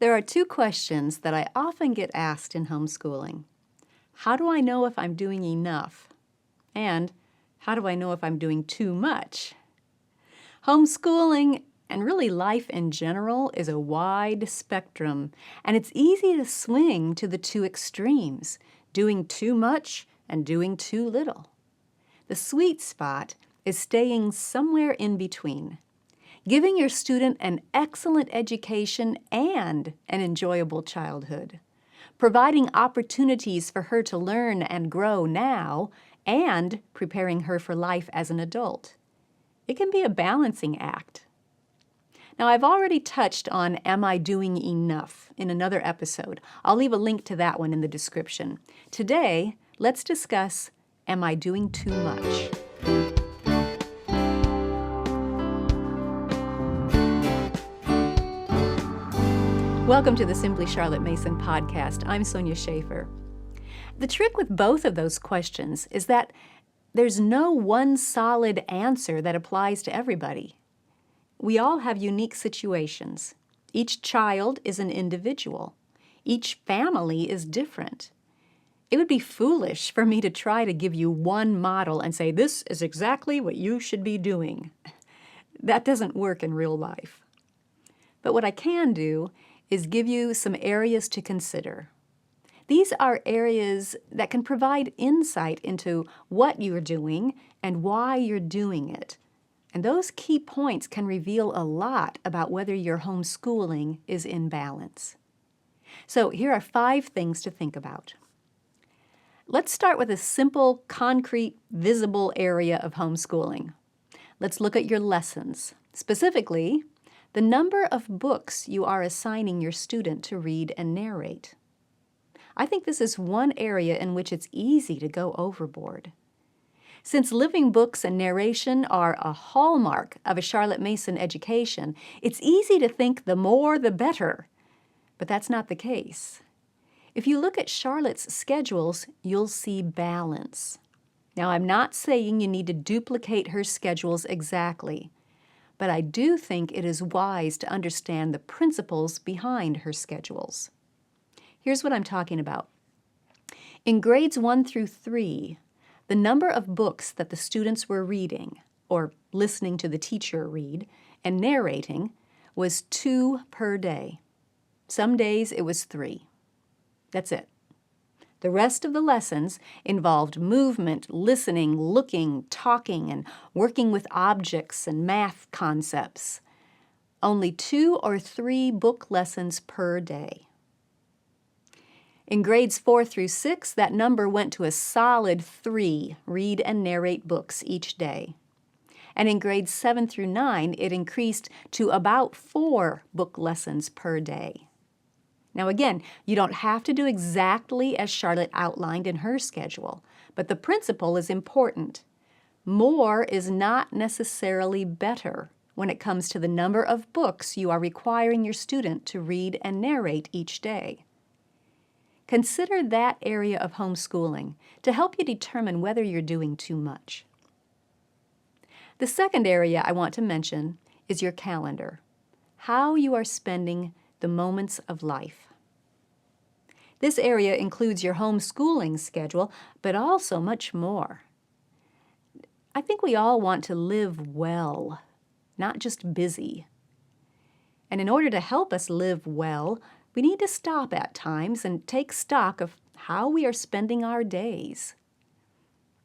There are two questions that I often get asked in homeschooling. How do I know if I'm doing enough? And how do I know if I'm doing too much? Homeschooling, and really life in general, is a wide spectrum, and it's easy to swing to the two extremes, doing too much and doing too little. The sweet spot is staying somewhere in between, giving your student an excellent education and an enjoyable childhood, providing opportunities for her to learn and grow now, and preparing her for life as an adult. It can be a balancing act. Now, I've already touched on Am I Doing Enough in another episode. I'll leave a link to that one in the description. Today, let's discuss Am I Doing Too Much? Welcome to the Simply Charlotte Mason podcast. I'm Sonia Schaefer. The trick with both of those questions is that there's no one solid answer that applies to everybody. We all have unique situations. Each child is an individual. Each family is different. It would be foolish for me to try to give you one model and say, this is exactly what you should be doing. That doesn't work in real life. But what I can do is give you some areas to consider. These are areas that can provide insight into what you're doing and why you're doing it. And those key points can reveal a lot about whether your homeschooling is in balance. So here are 5 things to think about. Let's start with a simple, concrete, visible area of homeschooling. Let's look at your lessons. Specifically, the number of books you are assigning your student to read and narrate. I think this is one area in which it's easy to go overboard. Since living books and narration are a hallmark of a Charlotte Mason education, it's easy to think the more the better. But that's not the case. If you look at Charlotte's schedules, you'll see balance. Now, I'm not saying you need to duplicate her schedules exactly, but I do think it is wise to understand the principles behind her schedules. Here's what I'm talking about. In grades 1 through 3, the number of books that the students were reading, or listening to the teacher read, and narrating was 2 per day. Some days it was 3. That's it. The rest of the lessons involved movement, listening, looking, talking, and working with objects and math concepts. Only 2 or 3 book lessons per day. In grades 4 through 6, that number went to a solid 3 read and narrate books each day. And in grades 7 through 9, it increased to about 4 book lessons per day. Now again, you don't have to do exactly as Charlotte outlined in her schedule, but the principle is important. More is not necessarily better when it comes to the number of books you are requiring your student to read and narrate each day. Consider that area of homeschooling to help you determine whether you're doing too much. The second area I want to mention is your calendar, how you are spending the moments of life. This area includes your homeschooling schedule, but also much more. I think we all want to live well, not just busy. And in order to help us live well, we need to stop at times and take stock of how we are spending our days.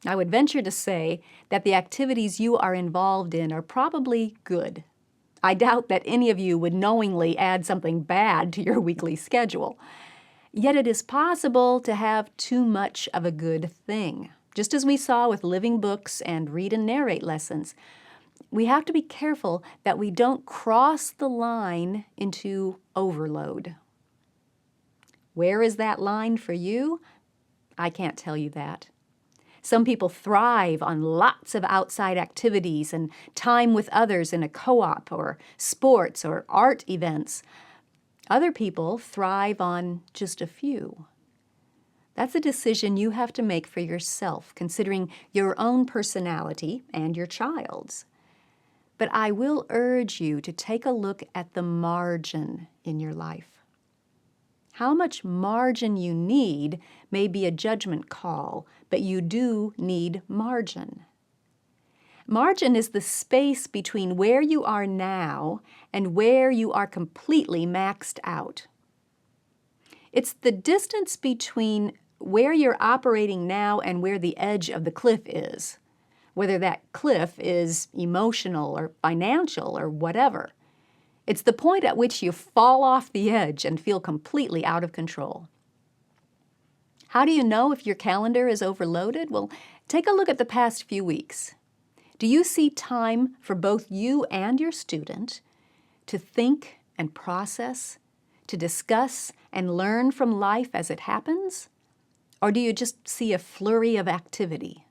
I would venture to say that the activities you are involved in are probably good. I doubt that any of you would knowingly add something bad to your weekly schedule. Yet it is possible to have too much of a good thing. Just as we saw with living books and read and narrate lessons, we have to be careful that we don't cross the line into overload. Where is that line for you? I can't tell you that. Some people thrive on lots of outside activities and time with others in a co-op or sports or art events. Other people thrive on just a few. That's a decision you have to make for yourself, considering your own personality and your child's. But I will urge you to take a look at the margin in your life. How much margin you need may be a judgment call, but you do need margin. Margin is the space between where you are now and where you are completely maxed out. It's the distance between where you're operating now and where the edge of the cliff is, whether that cliff is emotional or financial or whatever. It's the point at which you fall off the edge and feel completely out of control. How do you know if your calendar is overloaded? Well, take a look at the past few weeks. Do you see time for both you and your student to think and process, to discuss and learn from life as it happens? Or do you just see a flurry of activity?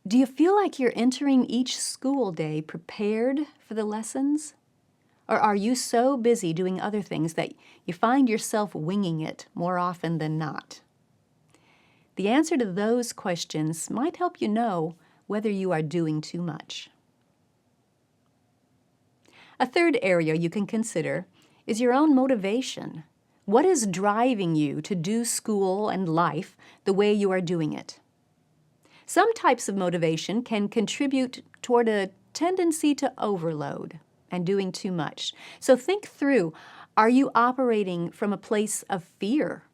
Do you feel like you're entering each school day prepared for the lessons? Or are you so busy doing other things that you find yourself winging it more often than not? The answer to those questions might help you know whether you are doing too much. A third area you can consider is your own motivation. What is driving you to do school and life the way you are doing it? Some types of motivation can contribute toward a tendency to overload and doing too much. So think through, are you operating from a place of fear?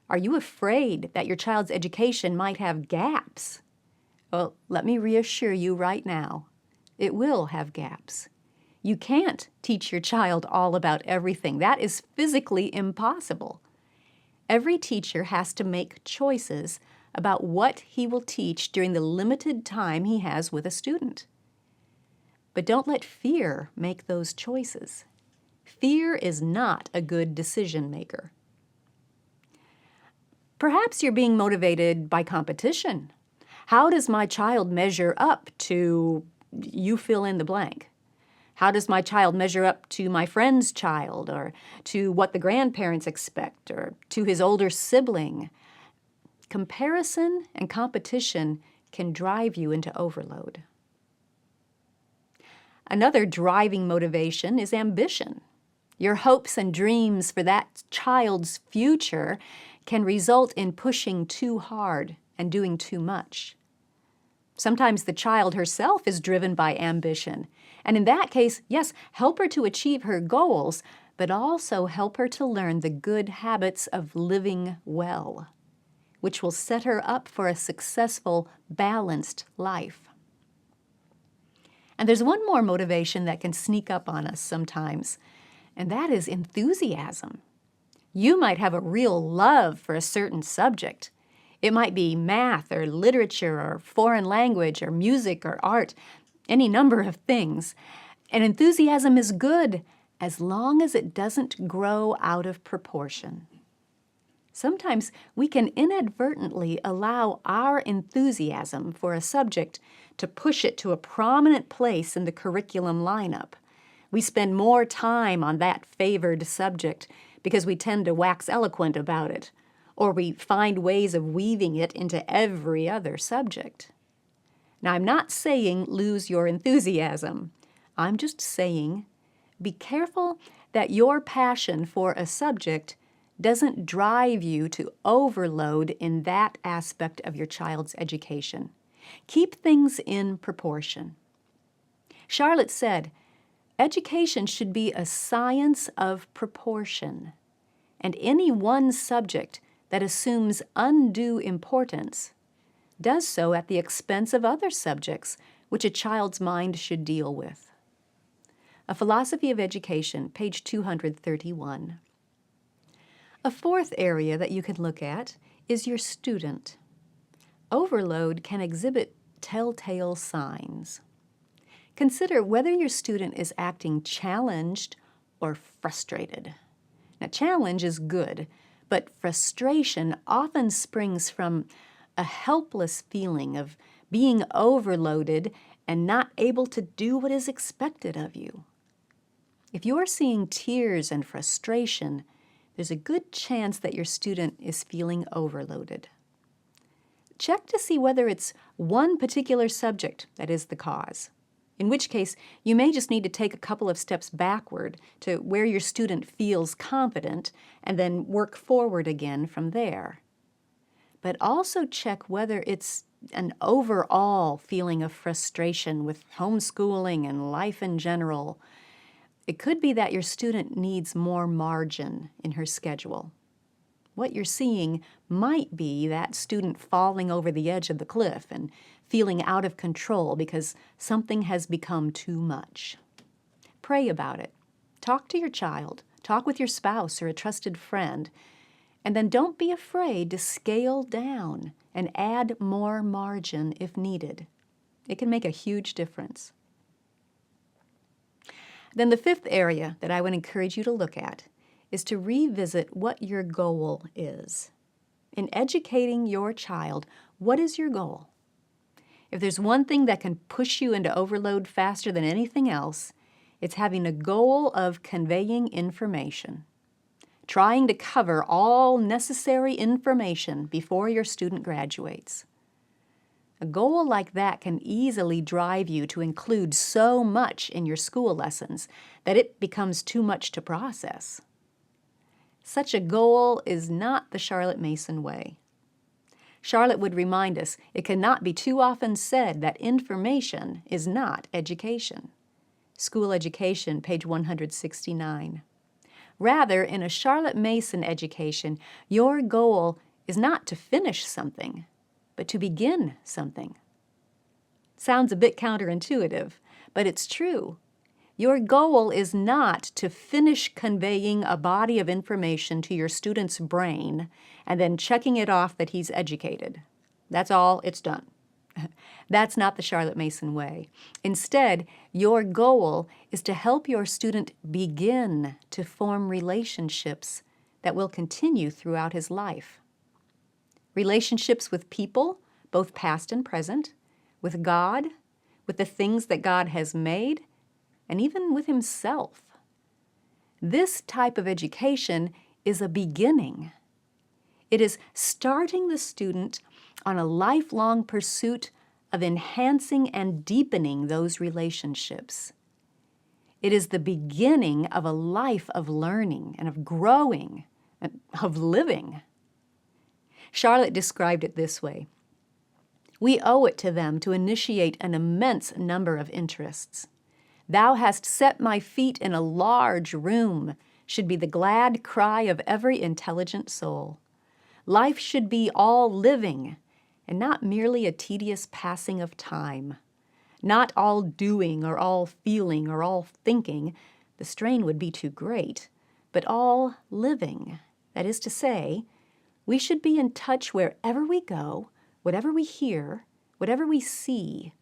Are you afraid that your child's education might have gaps? Well, let me reassure you right now, it will have gaps. You can't teach your child all about everything. That is physically impossible. Every teacher has to make choices about what he will teach during the limited time he has with a student. But don't let fear make those choices. Fear is not a good decision maker. Perhaps you're being motivated by competition. How does my child measure up to, you fill in the blank? How does my child measure up to my friend's child, or to what the grandparents expect, or to his older sibling? Comparison and competition can drive you into overload. Another driving motivation is ambition. Your hopes and dreams for that child's future can result in pushing too hard and doing too much. Sometimes the child herself is driven by ambition. And in that case, yes, help her to achieve her goals, but also help her to learn the good habits of living well, which will set her up for a successful, balanced life. And there's one more motivation that can sneak up on us sometimes, and that is enthusiasm. You might have a real love for a certain subject. It might be math or literature or foreign language or music or art, any number of things. And enthusiasm is good as long as it doesn't grow out of proportion. Sometimes we can inadvertently allow our enthusiasm for a subject to push it to a prominent place in the curriculum lineup. We spend more time on that favored subject because we tend to wax eloquent about it, or we find ways of weaving it into every other subject. Now, I'm not saying lose your enthusiasm. I'm just saying be careful that your passion for a subject doesn't drive you to overload in that aspect of your child's education. Keep things in proportion. Charlotte said, education should be a science of proportion, and any one subject that assumes undue importance does so at the expense of other subjects which a child's mind should deal with. A Philosophy of Education, page 231. A fourth area that you can look at is your student. Overload can exhibit telltale signs. Consider whether your student is acting challenged or frustrated. Now, challenge is good, but frustration often springs from a helpless feeling of being overloaded and not able to do what is expected of you. If you're seeing tears and frustration, there's a good chance that your student is feeling overloaded. Check to see whether it's one particular subject that is the cause. in which case you may just need to take a couple of steps backward to where your student feels confident and then work forward again from there. But also check whether it's an overall feeling of frustration with homeschooling and life in general. It could be that your student needs more margin in her schedule. What you're seeing might be that student falling over the edge of the cliff and feeling out of control because something has become too much. Pray about it. Talk to your child. Talk with your spouse or a trusted friend. And then don't be afraid to scale down and add more margin if needed. It can make a huge difference. Then the fifth area that I would encourage you to look at is to revisit what your goal is. In educating your child, what is your goal? If there's one thing that can push you into overload faster than anything else, it's having a goal of conveying information, trying to cover all necessary information before your student graduates. A goal like that can easily drive you to include so much in your school lessons that it becomes too much to process. Such a goal is not the Charlotte Mason way. Charlotte would remind us it cannot be too often said that information is not education. School Education, page 169. Rather, in a Charlotte Mason education, your goal is not to finish something, but to begin something. Sounds a bit counterintuitive, but it's true. Your goal is not to finish conveying a body of information to your student's brain and then checking it off that he's educated. That's all, it's done. That's not the Charlotte Mason way. Instead, your goal is to help your student begin to form relationships that will continue throughout his life. Relationships with people, both past and present, with God, with the things that God has made, and even with himself. This type of education is a beginning. It is starting the student on a lifelong pursuit of enhancing and deepening those relationships. It is the beginning of a life of learning and of growing, and of living. Charlotte described it this way: we owe it to them to initiate an immense number of interests. Thou hast set my feet in a large room should be the glad cry of every intelligent soul. Life should be all living and not merely a tedious passing of time. Not all doing or all feeling or all thinking, the strain would be too great, but all living. That is to say, we should be in touch wherever we go, whatever we hear, whatever we see,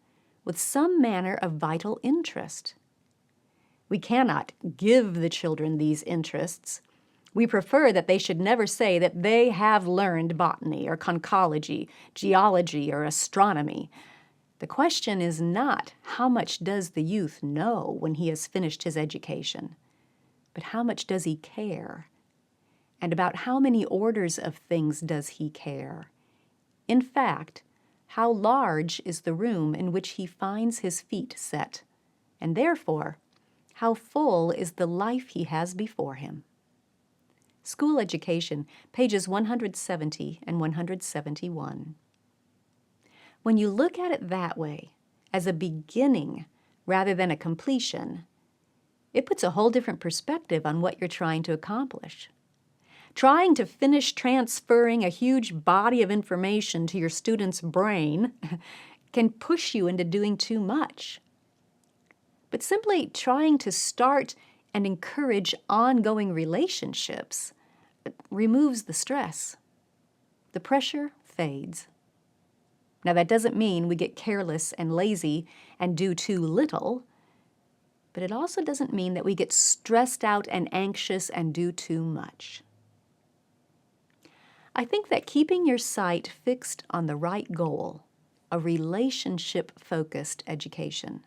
with some manner of vital interest. We cannot give the children these interests. We prefer that they should never say that they have learned botany or conchology, geology or astronomy. The question is not how much does the youth know when he has finished his education, but how much does he care? And about how many orders of things does he care? In fact, how large is the room in which he finds his feet set? And therefore, how full is the life he has before him? School Education, pages 170 and 171. When you look at it that way, as a beginning rather than a completion, it puts a whole different perspective on what you're trying to accomplish. Trying to finish transferring a huge body of information to your student's brain can push you into doing too much. But simply trying to start and encourage ongoing relationships removes the stress. The pressure fades. Now, that doesn't mean we get careless and lazy and do too little, but it also doesn't mean that we get stressed out and anxious and do too much. I think that keeping your sight fixed on the right goal, a relationship-focused education,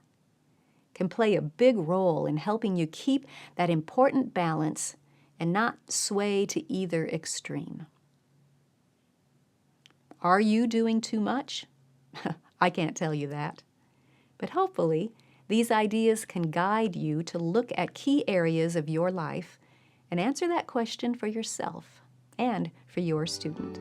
can play a big role in helping you keep that important balance and not sway to either extreme. Are you doing too much? I can't tell you that. But hopefully, These ideas can guide you to look at key areas of your life and answer that question for yourself and for your student.